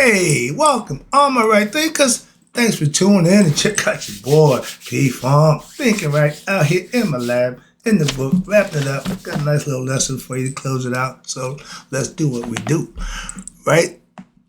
Hey, welcome, all my right thinkers. Thanks for tuning in and check out your boy, P-Funk, thinking right out here in my lab, in the book, wrapping it up. Got a nice little lesson for you to close it out. So let's do what we do. Right?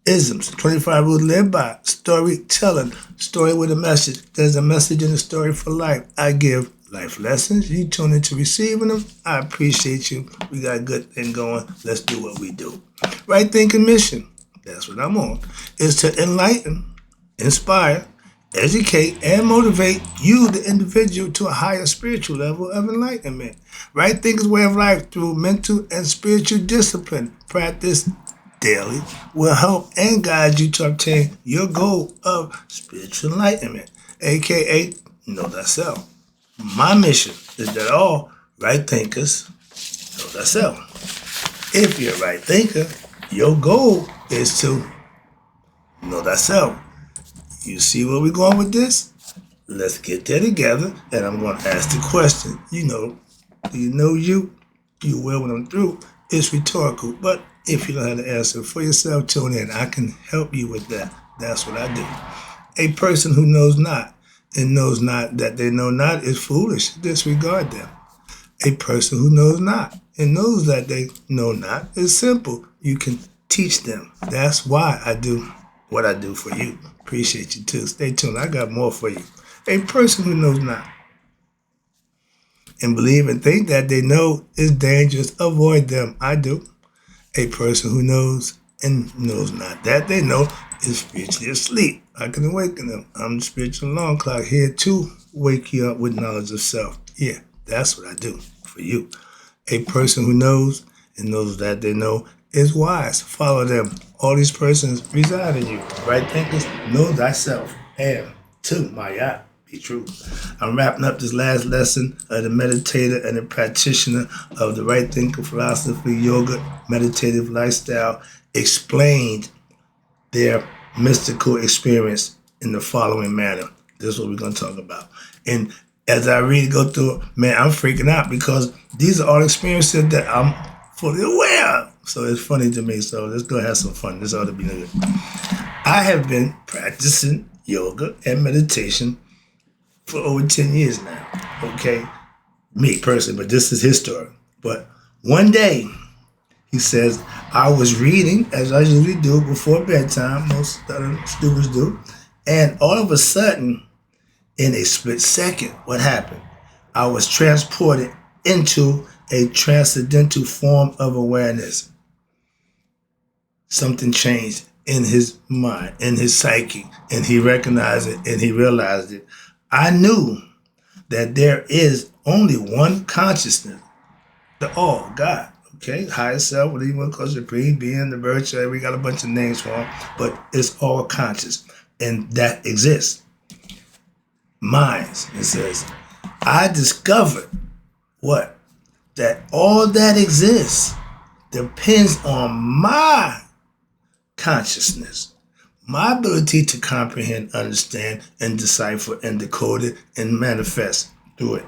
Isms, 25 rules to live by, storytelling, story with a message. There's a message in the story for life. I give life lessons. You tune into receiving them. I appreciate you. We got a good thing going. Let's do what we do. Right thinking mission. That's what I'm on. Is to enlighten, inspire, educate, and motivate you, the individual, to a higher spiritual level of enlightenment. Right thinkers way of life through mental and spiritual discipline. Practice daily will help and guide you to obtain your goal of spiritual enlightenment, aka know thyself. My mission is that all right thinkers know thyself. If you're a right thinker, your goal is to know thyself. You see where we're going with this? Let's get there together, and I'm going to ask the question. Do you know you? You will when I'm through. It's rhetorical, but if you don't have the answer for yourself, tune in. I can help you with that. That's what I do. A person who knows not and knows not that they know not is foolish. Disregard them. A person who knows not and knows that they know not is simple. You can teach them. That's why I do what I do for you. Appreciate you too. Stay tuned. I got more for you. A person who knows not and believe and think that they know is dangerous. Avoid them. I do. A person who knows and knows not that they know is spiritually asleep. I can awaken them. I'm the spiritual alarm clock here to wake you up with knowledge of self. Yeah, that's what I do for you. A person who knows and knows that they know is wise. Follow them. All these persons reside in you. Right thinkers, know thyself. And to my be true. I'm wrapping up this last lesson of the meditator and the practitioner of the right thinker philosophy, yoga, meditative lifestyle, explained their mystical experience in the following manner. This is what we're going to talk about. And as I go through, man, I'm freaking out because these are all experiences that I'm fully aware of. So it's funny to me. So let's go have some fun. This ought to be good. I have been practicing yoga and meditation for over 10 years now. Okay? Me personally, but this is his story. But one day, he says, I was reading, as I usually do before bedtime, most other students do, and all of a sudden, in a split second, what happened? I was transported into a transcendental form of awareness. Something changed in his mind, in his psyche, and he recognized it and he realized it. I knew that there is only one consciousness, the all, God. Okay, higher self, whatever you want to call it, supreme being, the virtue, we got a bunch of names for him, but it's all conscious, and that exists. Minds, it says, I discovered what? That all that exists depends on my consciousness, my ability to comprehend, understand, and decipher, and decode it, and manifest through it.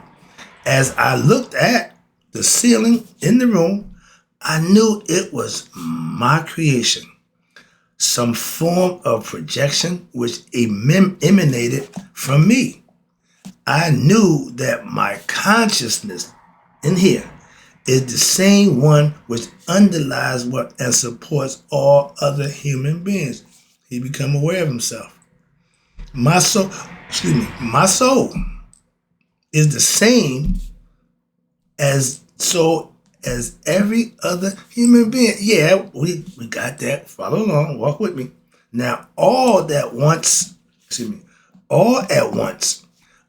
As I looked at the ceiling in the room, I knew it was my creation, some form of projection which emanated from me. I knew that my consciousness in here is the same one which underlies what and supports all other human beings. He become aware of himself. My soul is the same as every other human being. Yeah, we got that. Follow along, walk with me. Now, all at once,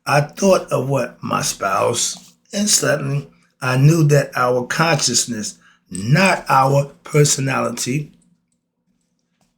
I thought of what? My spouse, and suddenly I knew that our consciousness, not our personality,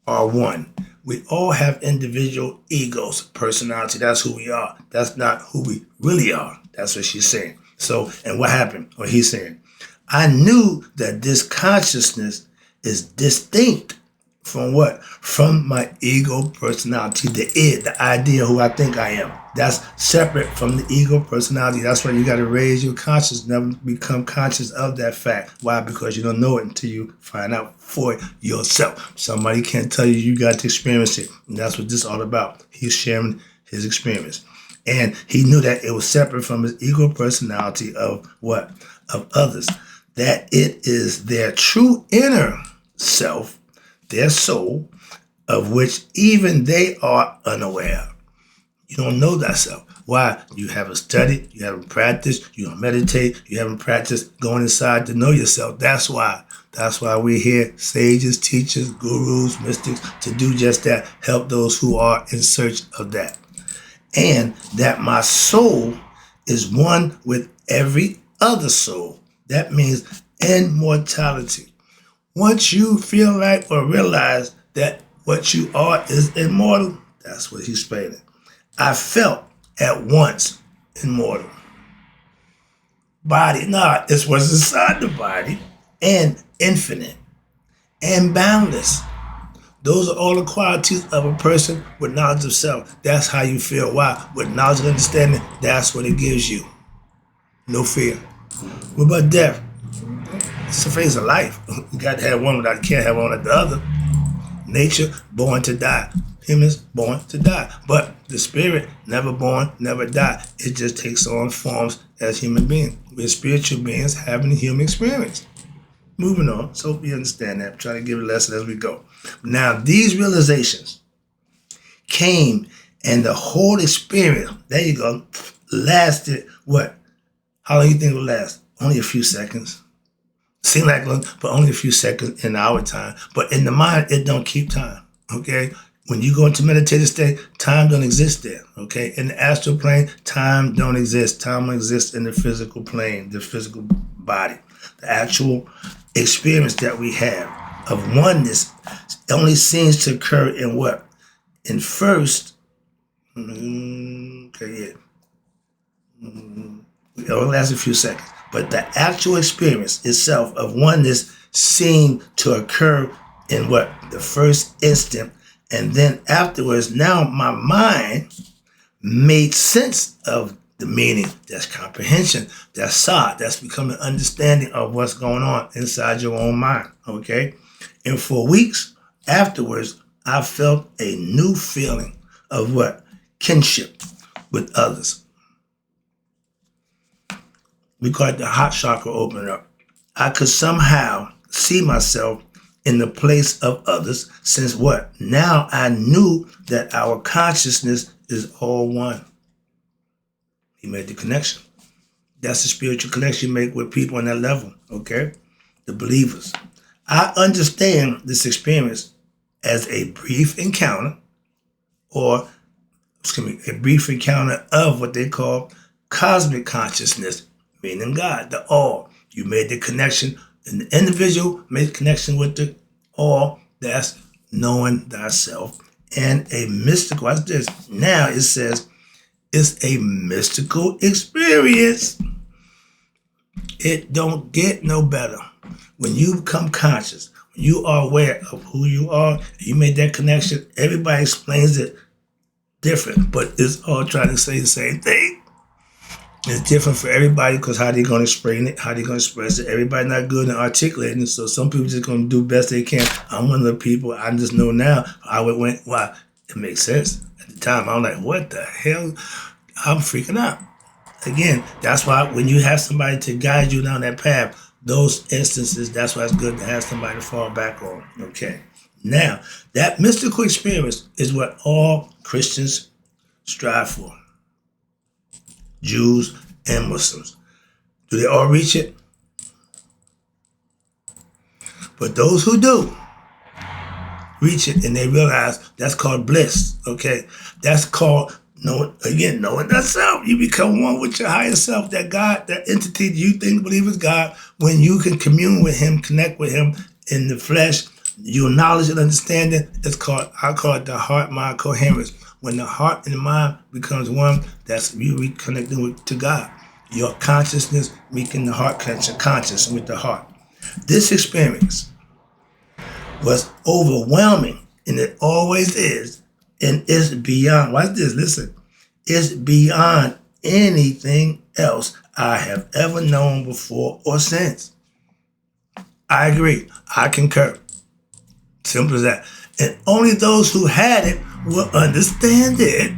are one. We all have individual egos, personality. That's who we are. That's not who we really are. That's what she's saying. So, and what happened? Or he's saying, I knew that this consciousness is distinct From what? From my ego personality, the id, the idea who I think I am. That's separate from the ego personality. That's why you got to raise your consciousness, never become conscious of that fact. Why? Because you don't know it until you find out for yourself. Somebody can't tell you, you got to experience it. And that's what this is all about. He's sharing his experience. And he knew that it was separate from his ego personality of what? Of others. That it is their true inner self, their soul, of which even they are unaware. You don't know thyself. Why? You haven't studied, you haven't practiced, you don't meditate, you haven't practiced going inside to know yourself. That's why. That's why we're here, sages, teachers, gurus, mystics, to do just that, help those who are in search of that. And that my soul is one with every other soul. That means immortality. Once you feel like or realize that what you are is immortal, that's what he's explaining. I felt at once immortal. Body, this was inside the body, and infinite, and boundless. Those are all the qualities of a person with knowledge of self. That's how you feel. Why? With knowledge and understanding, that's what it gives you. No fear. What about death? It's a phase of life. You got to have one without, you can't have one without the other. Nature, born to die. Humans, born to die. But the spirit, never born, never die. It just takes on forms as human beings. We're spiritual beings having a human experience. Moving on. So hope you understand that. I'm trying to give a lesson as we go. Now, these realizations came and the whole experience, there you go, lasted what? How long do you think it will last? Only a few seconds. Seem like long, but only a few seconds in our time. But in the mind, it don't keep time, okay? When you go into meditative state, time don't exist there, okay? In the astral plane, time don't exist. Time exists in the physical plane, the physical body. The actual experience that we have of oneness only seems to occur in what? In first, it only lasts a few seconds. But the actual experience itself of oneness seemed to occur in what? The first instant. And then afterwards, now my mind made sense of the meaning. That's comprehension. That's thought. That's becoming understanding of what's going on inside your own mind. Okay? And for weeks afterwards, I felt a new feeling of what? Kinship with others. We call it the heart chakra opening up. I could somehow see myself in the place of others since what? Now I knew that our consciousness is all one. He made the connection. That's the spiritual connection you make with people on that level, okay? The believers. I understand this experience as a brief encounter a brief encounter of what they call cosmic consciousness, meaning God, the all. You made the connection, and the individual made the connection with the all. That's knowing thyself. And a mystical, watch this. Now it says, it's a mystical experience. It don't get no better. When you become conscious, when you are aware of who you are, you made that connection, everybody explains it different, but it's all trying to say the same thing. It's different for everybody because how they going to explain it, how they going to express it. Everybody not good at articulating it, so some people just going to do best they can. I'm one of the people, I just know now, wow, it makes sense. At the time, I'm like, what the hell? I'm freaking out. Again, that's why when you have somebody to guide you down that path, those instances, that's why it's good to have somebody to fall back on. Okay. Now, that mystical experience is what all Christians strive for. Jews and Muslims. Do they all reach it? But those who do reach it and they realize that's called bliss, okay? That's called knowing thyself. You become one with your higher self, that God, that entity you think believe is God, when you can commune with him, connect with him in the flesh, your knowledge and understanding, I call it the heart-mind coherence. When the heart and the mind becomes one, that's you reconnecting to God. Your consciousness making the heart connection conscious with the heart. This experience was overwhelming, and it always is, and it's beyond, watch this, listen, it's beyond anything else I have ever known before or since. I agree. I concur. Simple as that. And only those who had it will understand it.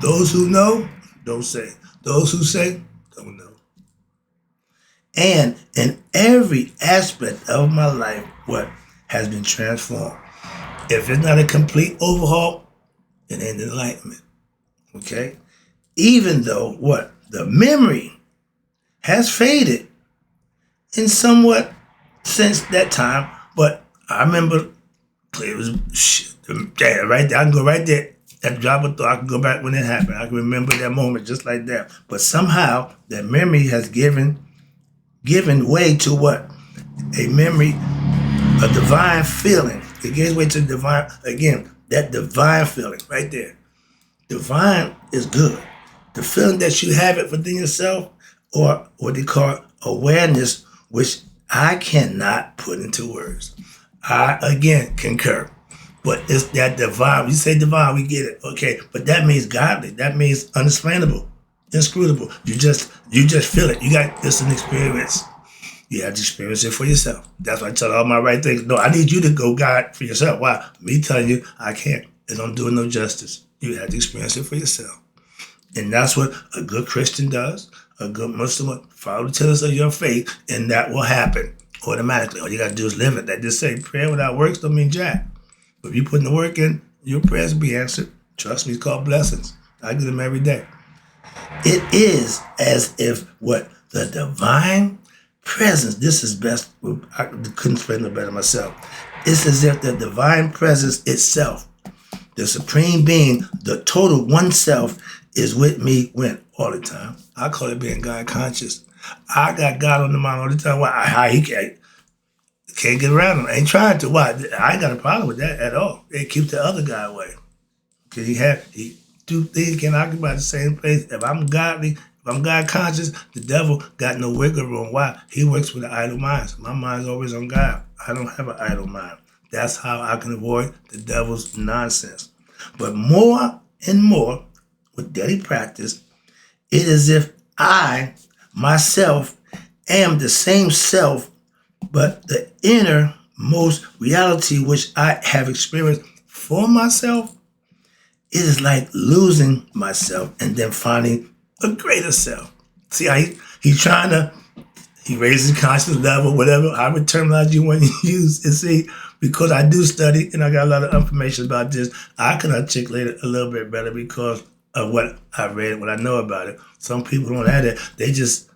Those who know, don't say. Those who say, don't know. And in every aspect of my life, what has been transformed. If it's not a complete overhaul, it ain't enlightenment. Okay? Even though what? The memory has faded in somewhat since that time, but I remember it was right there. I can go right there. That drop of thought, I can go back when it happened. I can remember that moment just like that. But somehow that memory has given way to what? A memory, a divine feeling. It gives way to divine, again, that divine feeling right there. Divine is good. The feeling that you have it within yourself, or what they call awareness, which I cannot put into words. I, again, concur. But it's that divine. You say divine, we get it. Okay. But that means godly. That means unexplainable, inscrutable. You just feel it. It's an experience. You have to experience it for yourself. That's why I tell all my right things. No, I need you to go God for yourself. Why? Me telling you, I can't. It don't do it no justice. You have to experience it for yourself. And that's what a good Christian does. A good Muslim, follow the tenets of your faith, and that will happen automatically. All you got to do is live it. That just say prayer without works don't mean jack. But if you put in the work in, your prayers will be answered. Trust me, it's called blessings. I get them every day. It is as if what? The divine presence, this is best, I couldn't explain it better myself. It's as if the divine presence itself, the supreme being, the total oneself is with me when? All the time. I call it being God conscious. I got God on the mind all the time. Why? How he can't get around him. I ain't trying to. Why? I ain't got a problem with that at all. It keeps the other guy away. Because he two things can occupy the same place. If I'm godly, if I'm God conscious, the devil got no wiggle room. Why? He works with the idle minds. My mind's always on God. I don't have an idle mind. That's how I can avoid the devil's nonsense. But more and more, with daily practice, it is as if I, myself, am the same self, but the innermost reality which I have experienced for myself, it is like losing myself and then finding a greater self. See how he raises conscious level, whatever, however terminology you want to use. And see, because I do study and I got a lot of information about this, I can articulate it a little bit better because of what I read, what I know about it. Some people don't have that. They just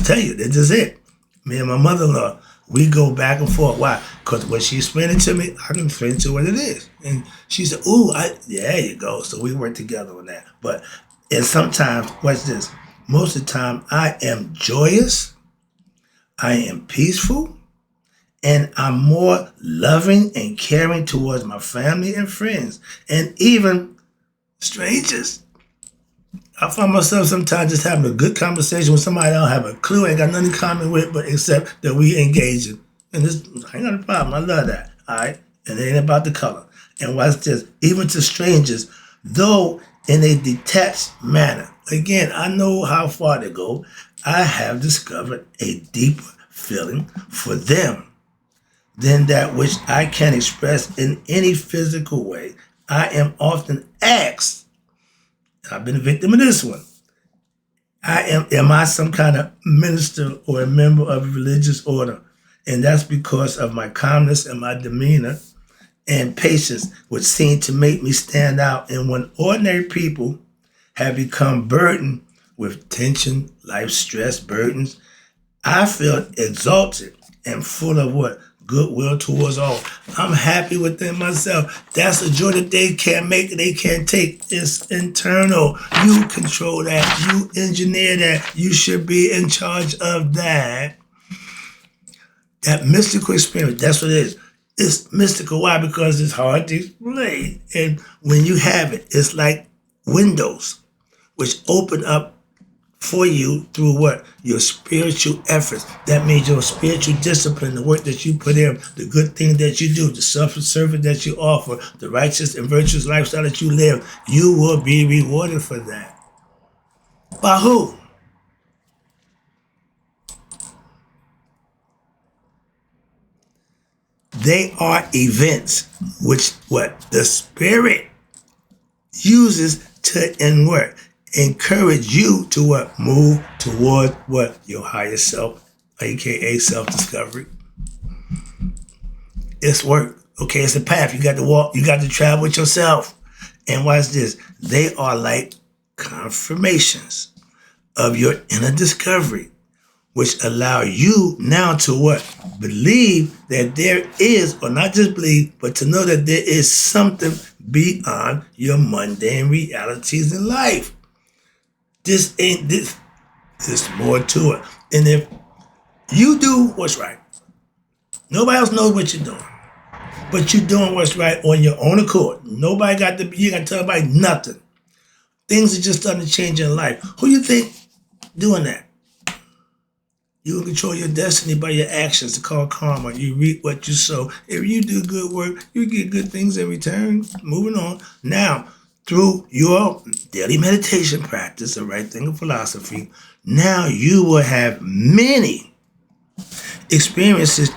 tell you. They're just it. Me and my mother-in-law, we go back and forth. Why? Because when she explained it to me, I can explain it to her what it is. And she said, there you go. So we work together on that. And sometimes, watch this, most of the time I am joyous, I am peaceful, and I'm more loving and caring towards my family and friends, and even strangers. I find myself sometimes just having a good conversation with somebody I don't have a clue, ain't got nothing in common with, but except that we engaging. And this, I ain't got a problem. I love that. All right? And it ain't about the color. And watch this. Even to strangers, though in a detached manner. Again, I know how far they go. I have discovered a deeper feeling for them than that which I can express in any physical way. I am often asked, I've been a victim of this one, am I some kind of minister or a member of a religious order? And that's because of my calmness and my demeanor and patience, which seem to make me stand out. And when ordinary people have become burdened with tension, life stress, burdens, I feel exalted and full of what? Goodwill towards all. I'm happy within myself. That's a joy that they can't make, they can't take. It's internal. You control that. You engineer that. You should be in charge of that. That mystical experience, that's what it is. It's mystical. Why? Because it's hard to explain. And when you have it, it's like windows which open up for you through what? Your spiritual efforts. That means your spiritual discipline, the work that you put in, the good things that you do, the self-service that you offer, the righteous and virtuous lifestyle that you live. You will be rewarded for that. By who? They are events which what? The Spirit uses to and what? Encourage you to what? Move toward what? Your higher self, aka self-discovery. It's work. Okay, it's a path. You got to walk, you got to travel with yourself. And watch this. They are like confirmations of your inner discovery, which allow you now to what? Believe that there is, or not just believe, but to know that there is something beyond your mundane realities in life. This ain't this. There's more to it. And if you do what's right, nobody else knows what you're doing, but you're doing what's right on your own accord. Nobody got to, you got to tell anybody nothing. Things are just starting to change in life. Who you think doing that? You will control your destiny by your actions. It's called karma. You reap what you sow. If you do good work, you get good things in return. Moving on. Now, through your daily meditation practice, the right thing of philosophy, now you will have many experiences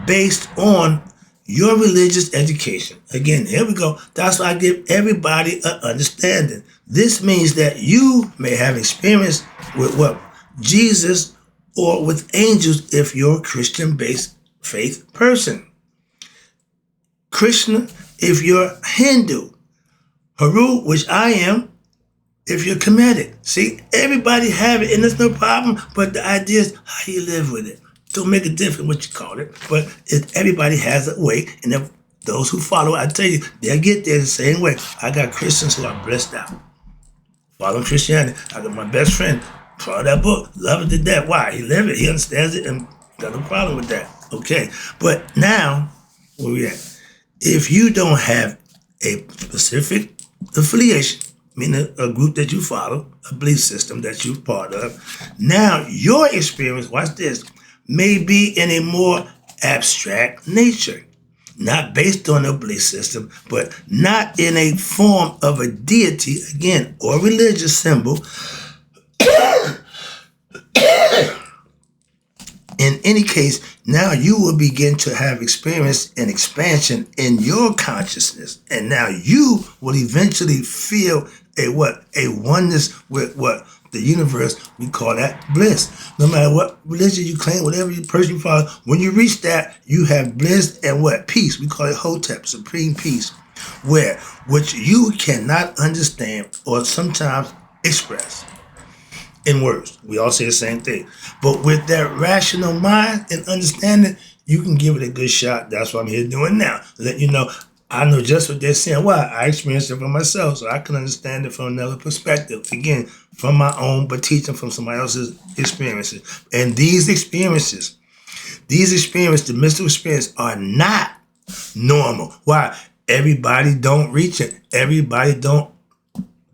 based on your religious education. Again, here we go. That's why I give everybody an understanding. This means that you may have experience with what? Jesus or with angels if you're a Christian-based faith person. Krishna if you're Hindu. Haru, which I am, if you're Kemetic. See, everybody have it, and there's no problem, but the idea is how you live with it. Don't make a difference what you call it, but everybody has a way, and if those who follow, I tell you, they'll get there the same way. I got Christians who are blessed out. Following Christianity. I got my best friend, follow that book, love it to death. Why? He lives it, he understands it, and got no problem with that. Okay, but now, where we at? If you don't have a specific affiliation, meaning a group that you follow, a belief system that you're part of, now your experience, watch this, may be in a more abstract nature, not based on a belief system, but not in a form of a deity, again, or religious symbol. In any case, now you will begin to have experience and expansion in your consciousness. And now you will eventually feel a what? A oneness with what? The universe. We call that bliss. No matter what religion you claim, whatever person you follow, when you reach that, you have bliss and what? Peace. We call it Hotep, supreme peace, which you cannot understand or sometimes express in words. We all say the same thing. But with that rational mind and understanding, you can give it a good shot. That's what I'm here doing now. Let you know, I know just what they're saying. Why? I experienced it for myself, so I can understand it from another perspective. Again, from my own, but teaching from somebody else's experiences. And these experiences, the mystical experiences are not normal. Why? Everybody don't reach it. Everybody don't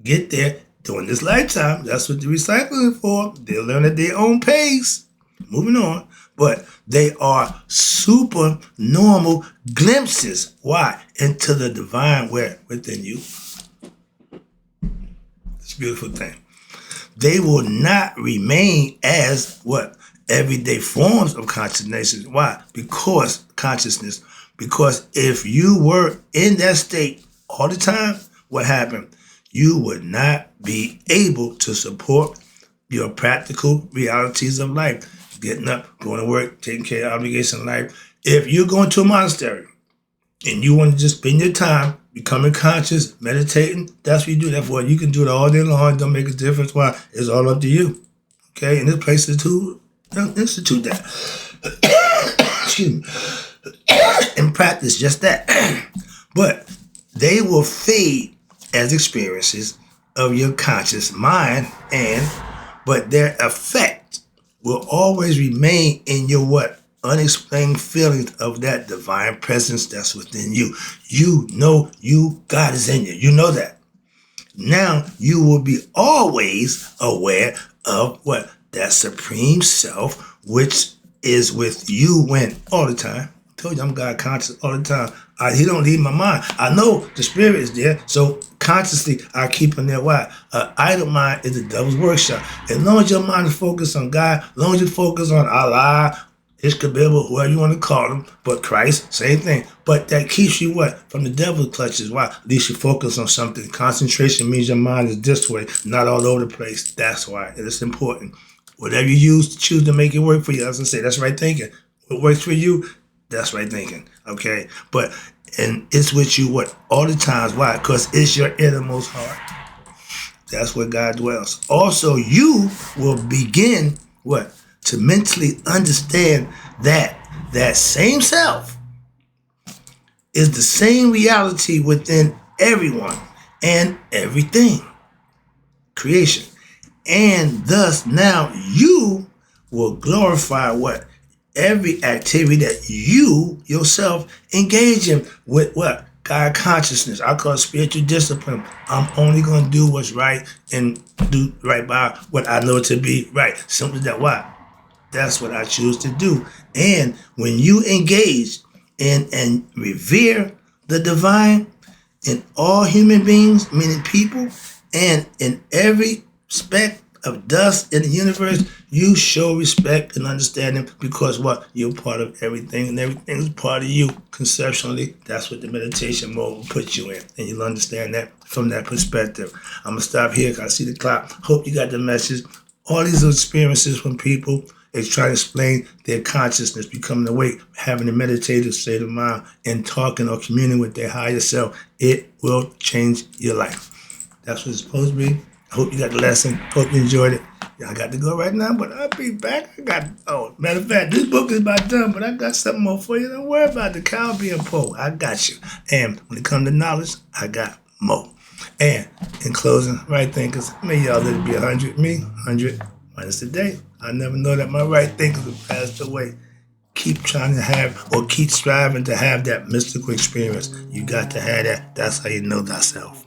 get there during this lifetime. That's what the recycling is for. They learn at their own pace. Moving on. But they are super normal glimpses. Why? Into the divine where? Within you. It's a beautiful thing. They will not remain as what? Everyday forms of consciousness. Why? Because if you were in that state all the time, what happened? You would not be able to support your practical realities of life. Getting up, going to work, taking care of obligations in life. If you're going to a monastery and you want to just spend your time becoming conscious, meditating, that's what you do. Therefore, you can do it all day long. It don't make a difference. Why? It's all up to you. Okay? And this place is to institute that. Excuse me. And practice just that. But they will fade as experiences of your conscious mind, but their effect will always remain in your what? Unexplained feelings of that divine presence that's within you. You know God is in you. You know that. Now you will be always aware of what? That supreme self, which is with you when all the time. I told you I'm God conscious all the time. He don't leave my mind. I know the spirit is there, so consciously I keep him there. Why? Idle mind is the devil's workshop. As long as your mind is focused on God, as long as you focus on Allah, Ishkabibba, whoever you want to call him, but Christ, same thing. But that keeps you what? From the devil's clutches. Why? At least you focus on something. Concentration means your mind is this way, not all over the place. That's why. And it's important. Whatever you use to choose to make it work for you, as I say, that's right thinking. What works for you, that's right thinking. Okay? And it's with you what? All the times. Why? Because it's your innermost heart. That's where God dwells. Also, you will begin what? To mentally understand that that same self is the same reality within everyone and everything. Creation. And thus now you will glorify what? Every activity that you yourself engage in with what? God consciousness. I call it spiritual discipline. I'm only going to do what's right and do right by what I know to be right. Simply that. Why? That's what I choose to do. And when you engage in and revere the divine in all human beings, meaning people, and in every speck of dust in the universe, you show respect and understanding because what? You're part of everything and everything is part of you. Conceptually, that's what the meditation mode will put you in. And you'll understand that from that perspective. I'm going to stop here because I see the clock. Hope you got the message. All these experiences from people is trying to explain their consciousness, becoming awake, having a meditative state of mind, and talking or communing with their higher self. It will change your life. That's what it's supposed to be. I hope you got the lesson. Hope you enjoyed it. I got to go right now, but I'll be back. Matter of fact, this book is about done, but I got something more for you. Don't worry about the cow being poor. I got you. And when it comes to knowledge, I got more. And in closing, right thinkers, may y'all let it be 100. Me, 100 minus a day. I never know that my right thinkers have passed away. Keep trying to have, or keep striving to have that mystical experience. You got to have that. That's how you know thyself.